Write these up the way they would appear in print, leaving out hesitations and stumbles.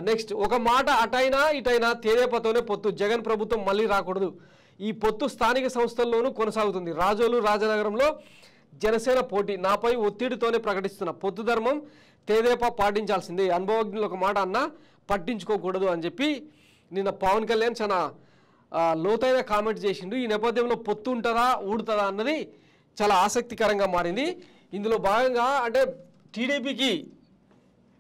Next ఒక మాట అటైనా ఇటైనా తేదేపతోనే పొత్తు, జగన్ ప్రభుత్వం మళ్ళీ రాకూడదు, ఈ పొత్తు స్థానిక సంస్థల్లోనూ కొనసాగుతుంది, రాజోలు రాజనగరంలో జనసేన పోటీ, నాపై ఒత్తిడితోనే ప్రకటిస్తున్న పొత్తు ధర్మం తేదేపా పాటించాల్సిందే, అనుభవజ్ఞులు ఒక మాట అన్నా పట్టించుకోకూడదు అని చెప్పి నిన్న పవన్ కళ్యాణ్ చాలా లోతైన కామెంట్ చేసిండు. ఈ నేపథ్యంలో పొత్తు ఉంటుందా ఊడుతుందా అన్నది చాలా ఆసక్తికరంగా మారింది. ఇందులో భాగంగా అంటే టీడీపీకి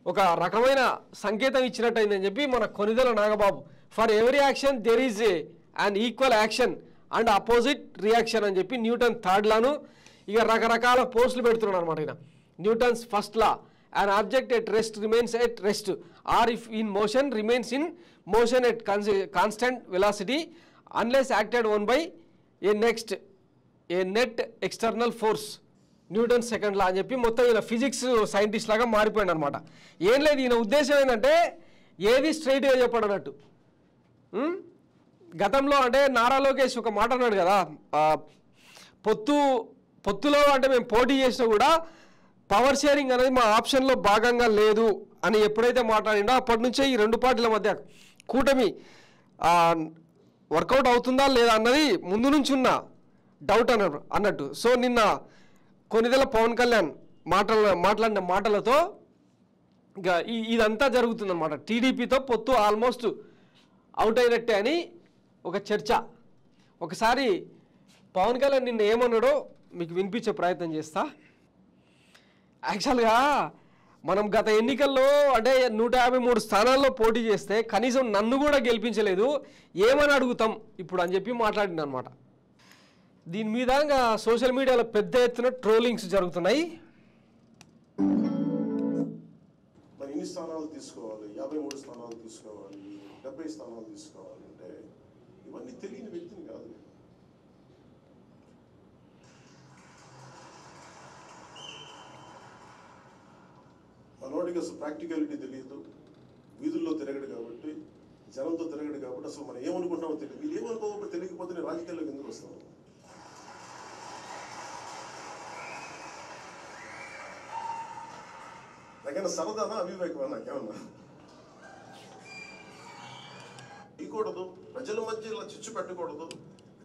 ఒక రకమైన సంకేతం ఇచ్చినట్టయిందని చెప్పి మన Konidela Nagababu, for every action there is and equal action and opposite reaction అని చెప్పి న్యూటన్ థర్డ్ లాను ఇక రకరకాల పోస్టులు పెడుతున్నాడు అనమాట. ఈయన Newton's first law, an object at rest remains at rest, or if in motion remains in motion at constant velocity unless acted on by a net external force, Newton second లా అని చెప్పి మొత్తం ఈయన ఫిజిక్స్ సైంటిస్ట్ లాగా మారిపోయాడు అనమాట. ఏం లేదు, ఈయన ఉద్దేశం ఏంటంటే ఏది స్ట్రైట్గా చెప్పాడు అన్నట్టు. గతంలో అంటే నారా లోకేష్ ఒక మాట అన్నాడు కదా, పొత్తులో అంటే మేము పోటీ చేసినా కూడా పవర్ షేరింగ్ అనేది మా ఆప్షన్లో భాగంగా లేదు అని ఎప్పుడైతే మాట్లాడిండో అప్పటి నుంచే ఈ రెండు పార్టీల మధ్య కూటమి వర్కౌట్ అవుతుందా లేదా అన్నది ముందు నుంచి ఉన్న డౌట్ అన్నట్టు. సో నిన్న కొనిదెల పవన్ కళ్యాణ్ మాట్లాడిన మాటలతో ఇంకా ఇదంతా జరుగుతుందన్నమాట. టీడీపీతో పొత్తు ఆల్మోస్ట్ అవుట్ అయినట్టే అని ఒక చర్చ. ఒకసారి పవన్ కళ్యాణ్ నిన్న ఏమన్నాడో మీకు వినిపించే ప్రయత్నం చేస్తా. యాక్చువల్గా మనం గత ఎన్నికల్లో అంటే 153 స్థానాల్లో పోటీ చేస్తే కనీసం నన్ను కూడా గెలిపించలేదు, ఏమని అడుగుతాం ఇప్పుడు అని చెప్పి మాట్లాడింది అనమాట. దీని మీద సోషల్ మీడియాలో పెద్ద ఎత్తున ట్రోలింగ్స్ జరుగుతున్నాయి. ఇన్ని స్థానాలు తీసుకోవాలి, 53 స్థానాలు తీసుకోవాలి, 70 స్థానాలు తీసుకోవాలి అంటే ఇవన్నీ తెలియని వ్యక్తిని కాదు. మనోడికి అసలు ప్రాక్టికాలిటీ తెలియదు, వీధుల్లో తిరగడు కాబట్టి, జనంతో తిరగడు కాబట్టి అసలు మనం ఏమనుకుంటున్నామో తెలియదు. మీరు ఏమనుకోకపోతే తెలియకపోతే నేను రాజకీయాల్లోకి ఎందుకు వస్తాను? నాకైనా సరదానా అవివేకమా? నాకేమన్నా ఇవ్వకూడదు, ప్రజల మధ్య ఇలా చిచ్చు పెట్టకూడదు,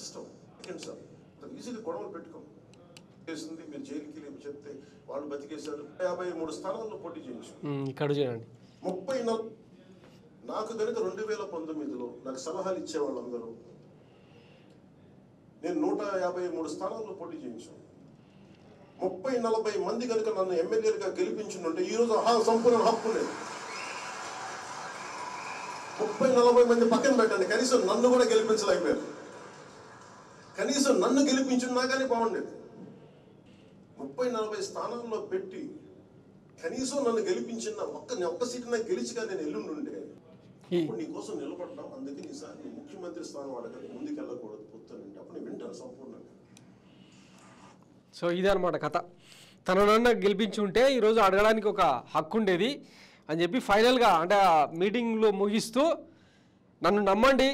ఇష్టం సార్. ఈజీగా గొడవలు పెట్టుకోం చేసింది. మీరు జైలుకి వెళ్ళి చెప్తే వాళ్ళు బతికేశారు. 53 స్థానాల్లో పోటీ చేయించు. ఇక్కడ చూడండి 34. నాకు కనుక 2019లో నాకు సలహాలు ఇచ్చే వాళ్ళందరూ నేను 153 స్థానాల్లో పోటీ చేయించాను. 30-40 మంది కనుక నన్ను ఎమ్మెల్యేలుగా గెలిపించుంటే ఈరోజు సంపూర్ణ హక్కు లేదు. 30-40 మంది పక్కన పెట్టండి, కనీసం నన్ను కూడా గెలిపించలేకపోయారు. కనీసం నన్ను గెలిపించున్నా కానీ బాగుండేది. 30-40 స్థానాల్లో పెట్టి కనీసం నన్ను గెలిపించిన ఒక్క సీటు నాకు గెలిచిగా నేను ఎల్లుండుండే ఇప్పుడు నీకోసం నిలబడ్డాం. అందుకే ఈసారి నీ ముఖ్యమంత్రి స్థానం అడగదు, ముందుకు వెళ్ళకూడదు పొత్తునంటే అప్పుడు నేను వింటాను సంపూర్ణంగా. సో ఇదే అనమాట కథ. తననన్నా గెలిపించి ఉంటే ఈరోజు అడగడానికి ఒక హక్కు ఉండేది అని చెప్పి ఫైనల్గా అంటే ఆ మీటింగ్లో ముగిస్తూ నన్ను నమ్మండి,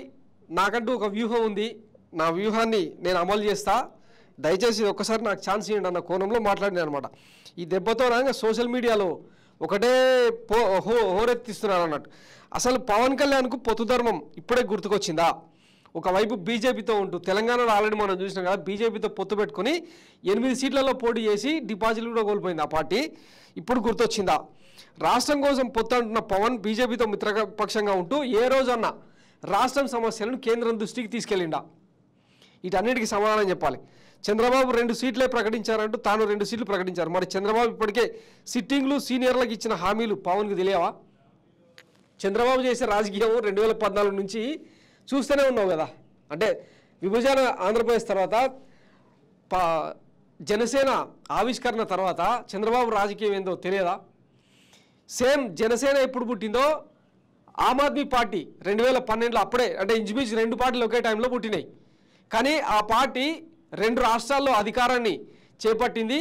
నాకంటూ ఒక వ్యూహం ఉంది, నా వ్యూహాన్ని నేను అమలు చేస్తా, దయచేసి ఒక్కసారి నాకు ఛాన్స్ ఇవ్వండి అన్న కోణంలో మాట్లాడినాను అనమాట. ఈ దెబ్బతో సోషల్ మీడియాలో ఒకటే హోరెత్తిస్తున్నారు అన్నట్టు. అసలు పవన్ కళ్యాణ్కు పొత్తు ధర్మం ఇప్పుడే గుర్తుకొచ్చిందా? ఒకవైపు బీజేపీతో ఉంటూ తెలంగాణలో ఆల్రెడీ మనం చూసినాం కదా, బీజేపీతో పొత్తు పెట్టుకుని 8 సీట్లలో పోటీ చేసి డిపాజిట్లు కూడా కోల్పోయింది ఆ పార్టీ. ఇప్పుడు గుర్తొచ్చిందా? రాష్ట్రం కోసం పొత్తు అంటున్న పవన్ బీజేపీతో మిత్రపక్షంగా ఉంటూ ఏ రోజన్నా రాష్ట్రం సమస్యలను కేంద్రం దృష్టికి తీసుకెళ్ళిండా? వీటన్నిటికీ సమాధానం చెప్పాలి. చంద్రబాబు 2 సీట్లే ప్రకటించారంటూ తాను 2 సీట్లు ప్రకటించారు. మరి చంద్రబాబు ఇప్పటికే సిట్టింగ్లు సీనియర్లకు ఇచ్చిన హామీలు పవన్కి తెలియవా? చంద్రబాబు చేసే రాజకీయం 2014 నుంచి చూస్తూనే ఉన్నావు కదా. అంటే విభజన ఆంధ్రప్రదేశ్ తర్వాత జనసేన ఆవిష్కరణ తర్వాత చంద్రబాబు రాజకీయం ఏందో తెలియదా? సేమ్ జనసేన ఎప్పుడు పుట్టిందో ఆమ్ ఆద్మీ పార్టీ 2012లో అప్పుడే, అంటే ఇంచుమించు 2 పార్టీలు ఒకే టైంలో పుట్టినాయి. కానీ ఆ పార్టీ 2 రాష్ట్రాల్లో అధికారాన్ని చేపట్టింది,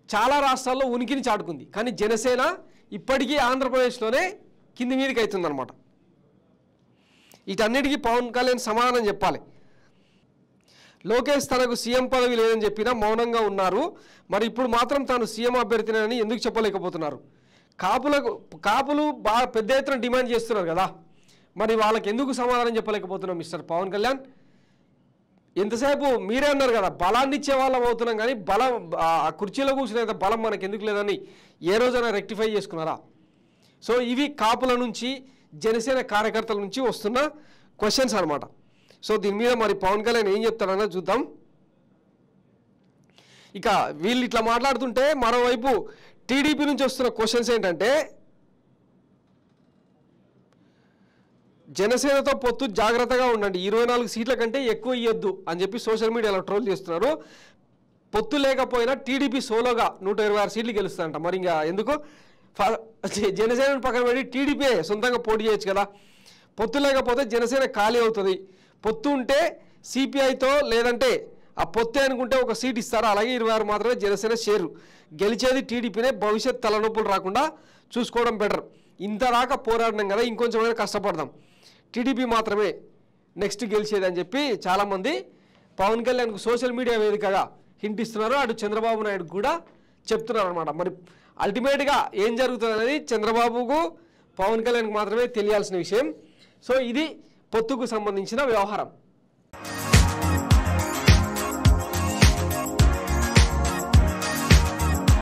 చాలా రాష్ట్రాల్లో ఉనికిని చాటుకుంది. కానీ జనసేన ఇప్పటికీ ఆంధ్రప్రదేశ్లోనే కింది మీదకి అవుతుందన్నమాట. వీటన్నిటికీ పవన్ కళ్యాణ్ సమాధానం చెప్పాలి. లోకేష్ తనకు సీఎం పదవి లేదని చెప్పినా మౌనంగా ఉన్నారు. మరి ఇప్పుడు మాత్రం తాను సీఎం అభ్యర్థినని ఎందుకు చెప్పలేకపోతున్నారు? కాపులు బాగా పెద్ద ఎత్తున డిమాండ్ చేస్తున్నారు కదా, మరి వాళ్ళకి ఎందుకు సమాధానం చెప్పలేకపోతున్నాం మిస్టర్ పవన్ కళ్యాణ్? ఎంతసేపు మీరే అన్నారు కదా బలాన్ని ఇచ్చే వాళ్ళం అవుతున్నాం, కానీ బలం ఆ కుర్చీలో కూర్చునే బలం మనకు ఎందుకు లేదని ఏ రోజైనా రెక్టిఫై చేసుకున్నారా? సో ఇవి కాపుల నుంచి జనసేన కార్యకర్తల నుంచి వస్తున్న క్వశ్చన్స్ అనమాట. సో దీని మీద మరి పవన్ కళ్యాణ్ ఏం చెప్తారన్నా చూద్దాం. ఇక వీళ్ళు ఇట్లా మాట్లాడుతుంటే మరోవైపు టీడీపీ నుంచి వస్తున్న క్వశ్చన్స్ ఏంటంటే, జనసేనతో పొత్తు జాగ్రత్తగా ఉండండి, 24 సీట్ల కంటే ఎక్కువ ఇవ్వద్దు అని చెప్పి సోషల్ మీడియాలో ట్రోల్ చేస్తున్నారు. పొత్తు లేకపోయినా టీడీపీ సోలోగా 126 సీట్లు గెలుస్తారంట. మరి ఇంకా ఎందుకు జనసేనను పక్కన పెట్టి టీడీపీ సొంతంగా పోటీ చేయొచ్చు కదా. పొత్తు లేకపోతే జనసేన ఖాళీ అవుతుంది. పొత్తు ఉంటే సిపిఐతో లేదంటే ఆ పొత్తే అనుకుంటే ఒక సీట్ ఇస్తారు. అలాగే 26 మాత్రమే జనసేన షేరు. గెలిచేది టీడీపీనే. భవిష్యత్ తలనొప్పులు రాకుండా చూసుకోవడం బెటర్. ఇంతదాకా పోరాడినాం కదా, ఇంకొంచెమైనా కష్టపడదాం. టీడీపీ మాత్రమే నెక్స్ట్ గెలిచేది అని చెప్పి చాలామంది పవన్ కళ్యాణ్కు సోషల్ మీడియా వేదికగా హింట్ ఇస్తున్నారు. అటు చంద్రబాబు నాయుడు కూడా చెప్తున్నారు అనమాట. మరి అల్టిమేట్గా ఏం జరుగుతుంది అనేది చంద్రబాబుకు పవన్ కళ్యాణ్కి మాత్రమే తెలియాల్సిన విషయం. సో ఇది పొత్తుకు సంబంధించిన వ్యవహారం.